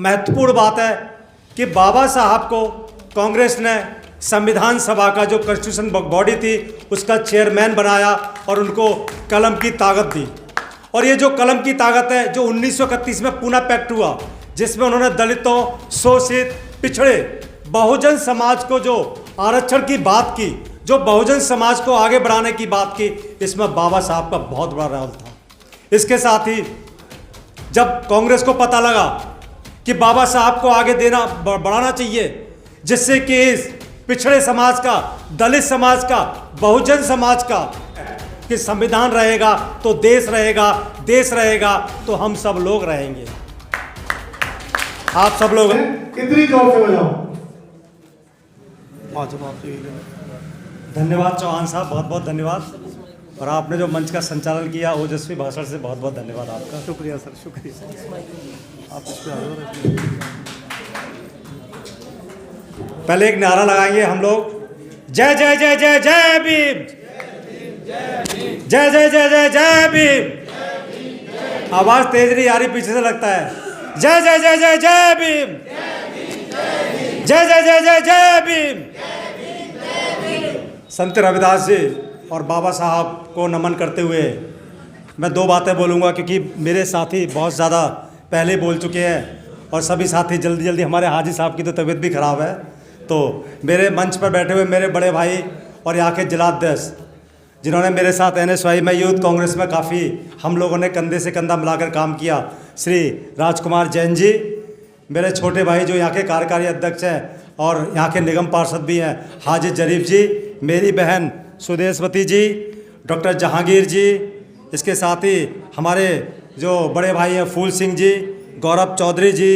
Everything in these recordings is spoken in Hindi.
महत्वपूर्ण बात है कि बाबा साहब को कांग्रेस ने संविधान सभा का जो कॉन्स्टिट्यूशन बॉडी थी उसका चेयरमैन बनाया और उनको कलम की ताकत दी। और ये जो कलम की ताकत है जो 1931 में पूना पैक्ट हुआ, जिसमें उन्होंने दलितों, शोषित, पिछड़े, बहुजन समाज को जो आरक्षण की बात की, जो बहुजन समाज को आगे बढ़ाने की बात की, इसमें बाबा साहब का बहुत बड़ा रोल था। इसके साथ ही जब कांग्रेस को पता लगा कि बाबा साहब को आगे देना बढ़ाना चाहिए, जिससे कि इस पिछड़े समाज का, दलित समाज का, बहुजन समाज का कि संविधान रहेगा तो देश रहेगा, देश रहेगा तो हम सब लोग रहेंगे। आप सब लोग कितनी जोर से बजाओ। धन्यवाद चौहान साहब, बहुत बहुत धन्यवाद। और आपने जो मंच का संचालन किया ओजस्वी भाषण से बहुत बहुत धन्यवाद आपका। शुक्रिया सर, शुक्रिया। आप इस पे पहले एक नारा लगाएंगे हम लोग, जय जय जय जय जय भीम, जय जय जय जय जय भीम। आवाज तेज नहीं आ रही, पीछे से लगता है। जय जय जय जय जय भीम, जय जय जय जय जय भीम। संत रविदास जी और बाबा साहब को नमन करते हुए मैं दो बातें बोलूँगा, क्योंकि मेरे साथी बहुत ज़्यादा पहले बोल चुके हैं और सभी साथी जल्दी जल्दी, हमारे हाजी साहब की तो तबीयत भी ख़राब है, तो मेरे मंच पर बैठे हुए मेरे बड़े भाई और यहाँ के जिलाध्यक्ष जिन्होंने मेरे साथ NSY में यूथ कांग्रेस में काफ़ी हम लोगों ने कंधे से कंधा मिलाकर काम किया, श्री राजकुमार जैन जी, मेरे छोटे भाई जो यहाँ के कार्यकारी अध्यक्ष हैं और यहाँ के निगम पार्षद भी हैं, हाजी जरीफ जी, मेरी बहन सुदेशवती जी, डॉक्टर जहांगीर जी, इसके साथ ही हमारे जो बड़े भाई हैं फूल सिंह जी, गौरव चौधरी जी,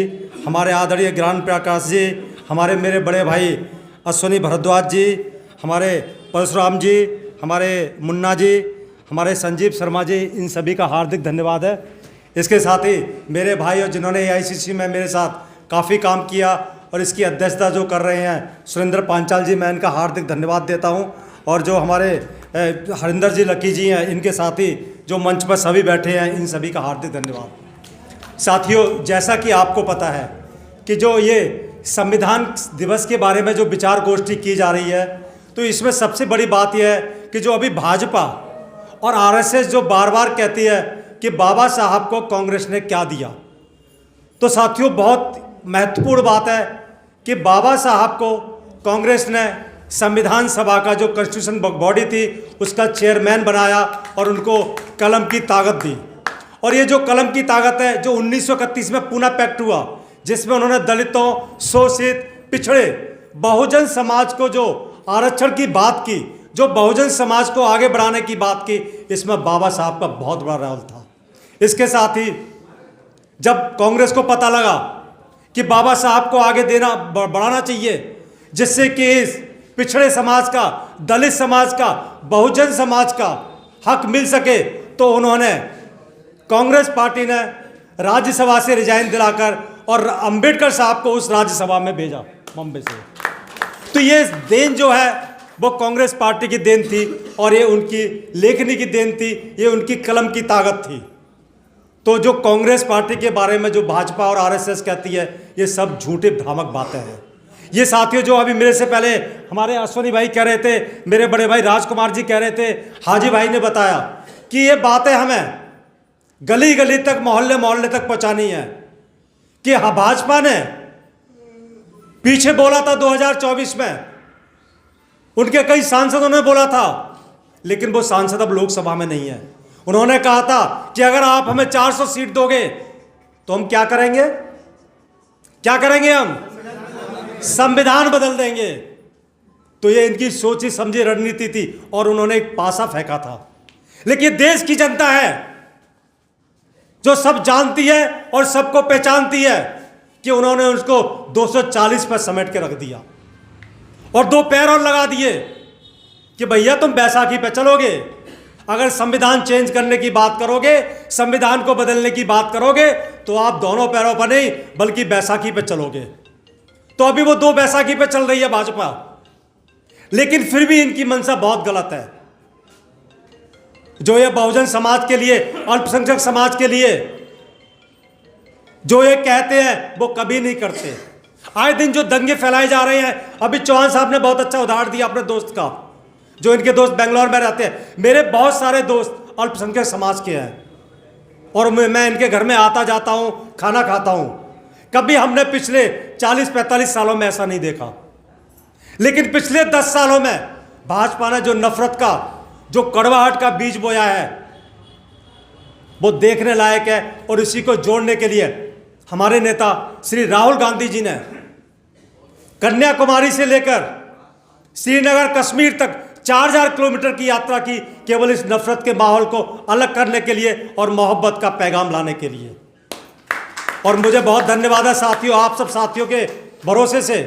हमारे आदरणीय ज्ञान प्रकाश जी, हमारे मेरे बड़े भाई अश्विनी भारद्वाज जी, हमारे परशुराम जी, हमारे मुन्ना जी, हमारे संजीव शर्मा जी, इन सभी का हार्दिक धन्यवाद है। इसके साथ ही मेरे भाई और जिन्होंने AICC में मेरे साथ काफ़ी काम किया और इसकी अध्यक्षता जो कर रहे हैं सुरेंद्र पांचाल जी, मैं इनका हार्दिक धन्यवाद देता हूं। और जो हमारे हरिंदर जी लकी जी हैं, इनके साथ ही जो मंच पर सभी बैठे हैं, इन सभी का हार्दिक धन्यवाद। साथियों, जैसा कि आपको पता है कि जो ये संविधान दिवस के बारे में जो विचार गोष्ठी की जा रही है, तो इसमें सबसे बड़ी बात यह है कि जो अभी भाजपा और RSS जो बार बार कहती है कि बाबा साहब को कांग्रेस ने क्या दिया, तो साथियों बहुत महत्वपूर्ण बात है कि बाबा साहब को कांग्रेस ने संविधान सभा का जो कॉन्स्टिट्यूशन बॉडी थी उसका चेयरमैन बनाया और उनको कलम की ताकत दी। और ये जो कलम की ताकत है जो 1931 में पूना पैक्ट हुआ, जिसमें उन्होंने दलितों, शोषित, पिछड़े, बहुजन समाज को जो आरक्षण की बात की, जो बहुजन समाज को आगे बढ़ाने की बात की, इसमें बाबा साहब का बहुत बड़ा रोल था। इसके साथ ही जब कांग्रेस को पता लगा कि बाबा साहब को आगे देना बढ़ाना चाहिए, जिससे कि इस पिछड़े समाज का, दलित समाज का, बहुजन समाज का हक मिल सके, तो उन्होंने, कांग्रेस पार्टी ने राज्यसभा से रिजाइन दिलाकर और अंबेडकर साहब को उस राज्यसभा में भेजा बम्बई से। तो ये देन जो है वो कांग्रेस पार्टी की देन थी और ये उनकी लेखनी की देन थी, ये उनकी कलम की ताकत थी। तो जो कांग्रेस पार्टी के बारे में जो भाजपा और RSS कहती है, ये सब झूठे भ्रामक बातें हैं। ये साथियों जो अभी मेरे से पहले हमारे अश्विनी भाई कह रहे थे, मेरे बड़े भाई राजकुमार जी कह रहे थे, हाजी भाई ने बताया कि ये बातें हमें गली गली तक, मोहल्ले मोहल्ले तक पहुंचानी है कि हाँ, भाजपा ने पीछे बोला था 2024 में, उनके कई सांसदों ने बोला था, लेकिन वो सांसद अब लोकसभा में नहीं है। उन्होंने कहा था कि अगर आप हमें 400 सीट दोगे तो हम क्या करेंगे, क्या करेंगे, हम संविधान बदल देंगे। तो ये इनकी सोची समझी रणनीति थी और उन्होंने एक पासा फेंका था। लेकिन देश की जनता है जो सब जानती है और सबको पहचानती है कि उन्होंने उसको 240 पर समेट के रख दिया और दो पैर और लगा दिए कि भैया तुम बैसाखी पे चलोगे, अगर संविधान चेंज करने की बात करोगे, संविधान को बदलने की बात करोगे, तो आप दोनों पैरों पर नहीं बल्कि बैसाखी पे चलोगे। तो अभी वो दो बैसाखी पे चल रही है भाजपा, लेकिन फिर भी इनकी मंशा बहुत गलत है। जो ये बहुजन समाज के लिए, अल्पसंख्यक समाज के लिए जो ये कहते हैं वो कभी नहीं करते। आए दिन जो दंगे फैलाए जा रहे हैं, अभी चौहान साहब ने बहुत अच्छा उदाहरण दिया अपने दोस्त का, जो इनके दोस्त बेंगलोर में रहते हैं। मेरे बहुत सारे दोस्त अल्पसंख्यक समाज के हैं और मैं इनके घर में आता जाता हूं, खाना खाता हूं। कभी हमने पिछले 40-45 सालों में ऐसा नहीं देखा, लेकिन पिछले 10 सालों में भाजपा ने जो नफरत का, जो कड़वाहट का बीज बोया है, वो देखने लायक है। और इसी को जोड़ने के लिए हमारे नेता श्री राहुल गांधी जी ने कन्याकुमारी से लेकर श्रीनगर कश्मीर तक 4000 किलोमीटर की यात्रा की, केवल इस नफरत के माहौल को अलग करने के लिए और मोहब्बत का पैगाम लाने के लिए। और मुझे बहुत धन्यवाद है साथियों, आप सब साथियों के भरोसे से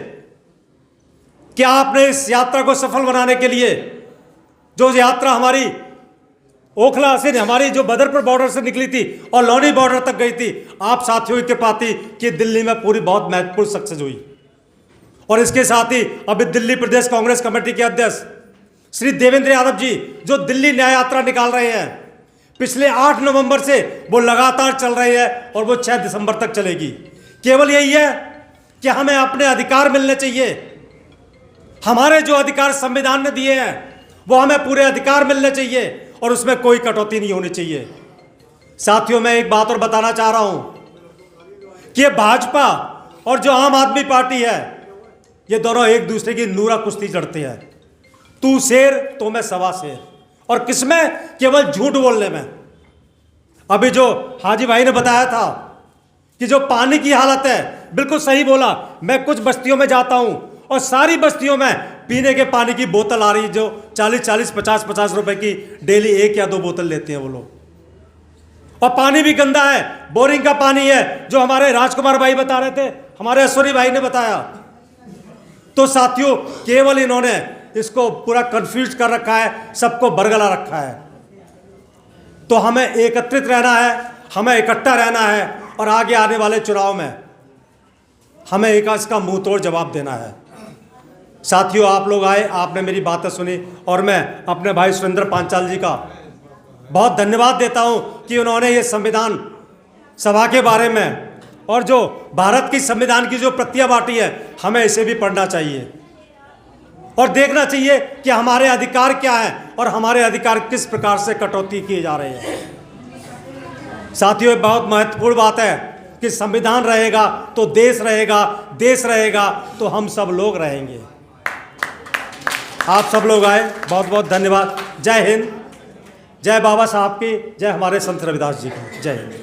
कि आपने इस यात्रा को सफल बनाने के लिए, जो यात्रा हमारी ओखला से, हमारी जो बदरपुर बॉर्डर से निकली थी और लौनी बॉर्डर तक गई थी, आप साथियों की कृपा थी कि दिल्ली में पूरी बहुत महत्वपूर्ण सक्सेस हुई। और इसके साथ ही अभी दिल्ली प्रदेश कांग्रेस कमेटी के अध्यक्ष श्री देवेंद्र यादव जी जो दिल्ली न्याय यात्रा निकाल रहे हैं, पिछले 8 नवंबर से वो लगातार चल रही है और वो 6 दिसंबर तक चलेगी। केवल यही है कि हमें अपने अधिकार मिलने चाहिए। हमारे जो अधिकार संविधान ने दिए हैं वो हमें पूरे अधिकार मिलने चाहिए और उसमें कोई कटौती नहीं होनी चाहिए। साथियों, मैं एक बात और बताना चाह रहा हूं कि ये भाजपा और जो आम आदमी पार्टी है, ये दोनों एक दूसरे की नूरा कुश्ती लड़ते हैं। तू शेर तो मैं सवा शेर, और किसमें? केवल झूठ बोलने में। अभी जो हाजी भाई ने बताया था कि जो पानी की हालत है, बिल्कुल सही बोला। मैं कुछ बस्तियों में जाता हूं और सारी बस्तियों में पीने के पानी की बोतल आ रही है, जो 40-40, 50-50 रुपए की डेली 1 या 2 बोतल लेते हैं वो लोग। और पानी भी गंदा है, बोरिंग का पानी है, जो हमारे राजकुमार भाई बता रहे थे, हमारे ऐश्वर्य भाई ने बताया। तो साथियों, केवल इन्होंने इसको पूरा कंफ्यूज कर रखा है, सबको बरगला रखा है। तो हमें एकत्रित रहना है, हमें इकट्ठा रहना है और आगे आने वाले चुनाव में हमें इसका मुंह तोड़ जवाब देना है। साथियों, आप लोग आए, आपने मेरी बातें सुनी और मैं अपने भाई सुरेंद्र पांचाल जी का बहुत धन्यवाद देता हूं कि उन्होंने ये संविधान सभा के बारे में और जो भारत की संविधान की जो प्रतियां बांटी है, हमें इसे भी पढ़ना चाहिए और देखना चाहिए कि हमारे अधिकार क्या है और हमारे अधिकार किस प्रकार से कटौती किए जा रहे हैं। साथियों, एक बहुत महत्वपूर्ण बात है कि संविधान रहेगा तो देश रहेगा, देश रहेगा तो हम सब लोग रहेंगे। आप सब लोग आए, बहुत बहुत धन्यवाद। जय हिंद, जय बाबा साहब की, जय हमारे संत रविदास जी की, जय हिंद।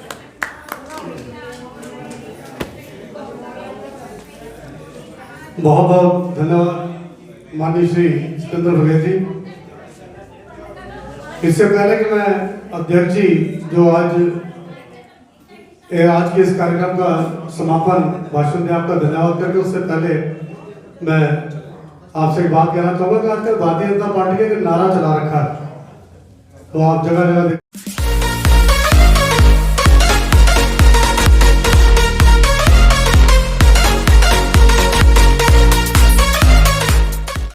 बहुत बहुत धन्यवाद माननीय श्री सिकंदर भगत जी। इससे पहले कि मैं अध्यक्ष जी जो आज के इस कार्यक्रम का समापन भाषण दें, आपका धन्यवाद करके, उससे पहले मैं आपसे एक बात कहना चाहूँगा कि आजकल भारतीय जनता पार्टी का एक नारा चला रखा है, तो आप जगह जगह